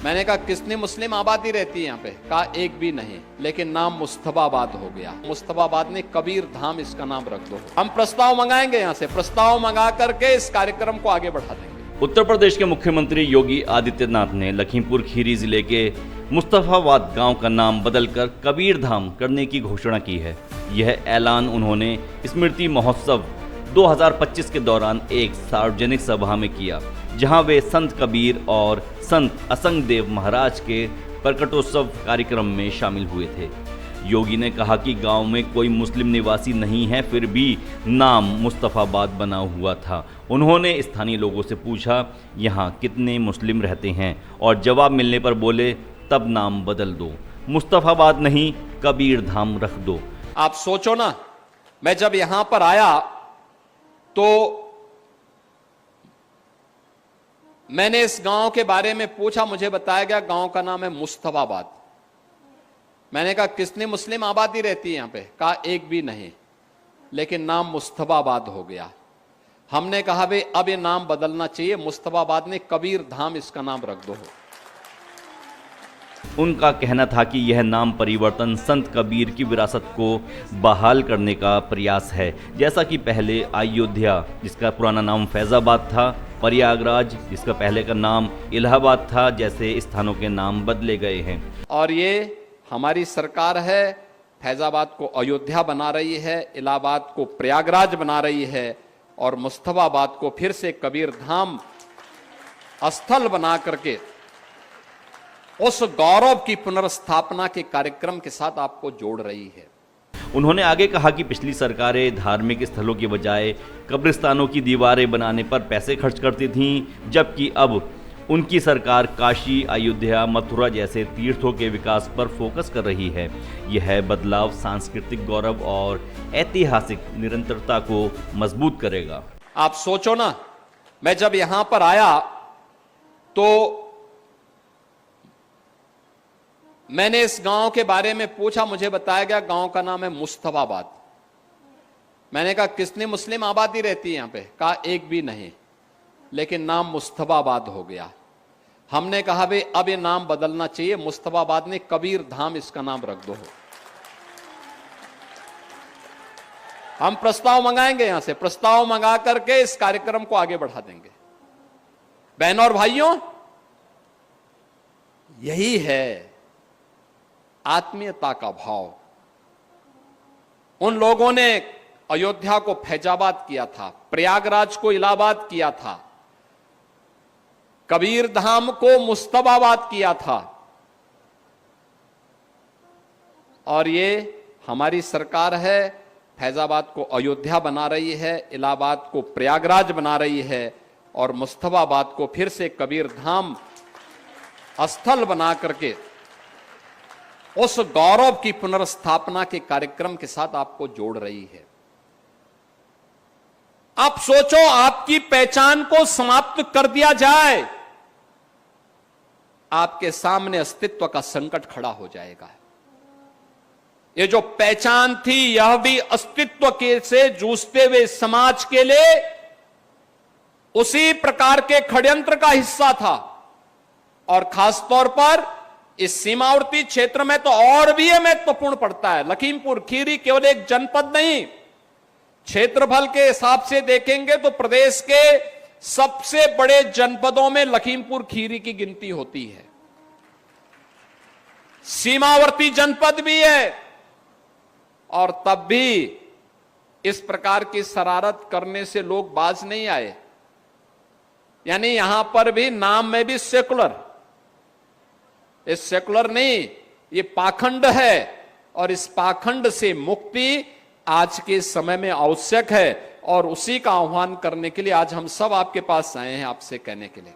मैंने कहा कितनी मुस्लिम आबादी रहती है यहाँ पे? कहा एक भी नहीं, लेकिन नाम मुस्तफाबाद हो गया। मुस्तफाबाद ने कबीर धाम इसका नाम रख दो। हम प्रस्ताव मंगाएंगे, यहाँ से प्रस्ताव मंगा करके इस कार्यक्रम को आगे बढ़ा देंगे। उत्तर प्रदेश के मुख्यमंत्री योगी आदित्यनाथ ने लखीमपुर खीरी जिले के मुस्तफाबाद गांव का नाम बदलकर कबीर धाम करने की घोषणा की है। यह ऐलान उन्होंने स्मृति महोत्सव 2025 के दौरान एक सार्वजनिक सभा में किया, जहां वे संत कबीर और संत असंग देव महाराज के प्रकटोत्सव कार्यक्रम में शामिल हुए थे। योगी ने कहा कि गांव में कोई मुस्लिम निवासी नहीं है, फिर भी नाम मुस्तफाबाद बना हुआ था। उन्होंने स्थानीय लोगों से पूछा यहां कितने मुस्लिम रहते हैं, और जवाब मिलने पर बोले तब नाम बदल दो, मुस्तफाबाद नहीं कबीर धाम रख दो। आप सोचो ना, मैं जब यहां पर आया तो मैंने इस गांव के बारे में पूछा, मुझे बताया गया गांव का नाम है मुस्तफाबाद। मैंने कहा कितनी मुस्लिम आबादी रहती है यहाँ पे? कहा एक भी नहीं, लेकिन नाम मुस्तफाबाद हो गया। हमने कहा भाई अब ये नाम बदलना चाहिए, मुस्तफाबाद ने कबीर धाम इसका नाम रख दो। उनका कहना था कि यह नाम परिवर्तन संत कबीर की विरासत को बहाल करने का प्रयास है। जैसा कि पहले अयोध्या, जिसका पुराना नाम फैजाबाद था, प्रयागराज, जिसका पहले का नाम इलाहाबाद था, जैसे स्थानों के नाम बदले गए हैं। और ये हमारी सरकार है, फैजाबाद को अयोध्या बना रही है, इलाहाबाद को प्रयागराज बना रही है, और मुस्तफाबाद को फिर से कबीर धाम स्थल बना करके उस गौरव की पुनर्स्थापना के कार्यक्रम के साथ आपको जोड़ रही है। उन्होंने आगे कहा कि पिछली सरकारें धार्मिक स्थलों के बजाय कब्रिस्तानों की दीवारें बनाने पर पैसे खर्च करती थीं, जबकि अब उनकी सरकार काशी, अयोध्या, मथुरा जैसे तीर्थों के विकास पर फोकस कर रही है। यह बदलाव सांस्कृतिक गौरव और ऐतिहासिक निरंतरता को मजबूत करेगा। आप सोचो ना, मैं जब यहां पर आया तो मैंने इस गांव के बारे में पूछा, मुझे बताया गया गांव का नाम है मुस्तफाबाद। मैंने कहा कितनी मुस्लिम आबादी रहती है यहाँ पे? कहा एक भी नहीं, लेकिन नाम मुस्तफाबाद हो गया। हमने कहा भाई अब ये नाम बदलना चाहिए, मुस्तफाबाद ने कबीर धाम इसका नाम रख दो। हम प्रस्ताव मंगाएंगे, यहां से प्रस्ताव मंगा करके इस कार्यक्रम को आगे बढ़ा देंगे। बहनों और भाइयों, यही है आत्मीयता का भाव। उन लोगों ने अयोध्या को फैजाबाद किया था, प्रयागराज को इलाहाबाद किया था, कबीर धाम को मुस्तफाबाद किया था, और ये हमारी सरकार है, फैजाबाद को अयोध्या बना रही है, इलाहाबाद को प्रयागराज बना रही है, और मुस्तफाबाद को फिर से कबीर धाम स्थल बना करके उस गौरव की पुनर्स्थापना के कार्यक्रम के साथ आपको जोड़ रही है। आप सोचो, आपकी पहचान को समाप्त कर दिया जाए, आपके सामने अस्तित्व का संकट खड़ा हो जाएगा। ये जो पहचान थी, यह भी अस्तित्व के से जूझते हुए समाज के लिए उसी प्रकार के षड्यंत्र का हिस्सा था। और खासतौर पर इस सीमावर्ती क्षेत्र में तो और भी यह महत्वपूर्ण पड़ता है। लखीमपुर खीरी केवल एक जनपद नहीं, क्षेत्रफल के हिसाब से देखेंगे तो प्रदेश के सबसे बड़े जनपदों में लखीमपुर खीरी की गिनती होती है। सीमावर्ती जनपद भी है, और तब भी इस प्रकार की शरारत करने से लोग बाज नहीं आए। यानी यहां पर भी नाम में भी सेकुलर, ये सेकुलर नहीं, ये पाखंड है, और इस पाखंड से मुक्ति आज के समय में आवश्यक है, और उसी का आह्वान करने के लिए आज हम सब आपके पास आए हैं, आपसे कहने के लिए।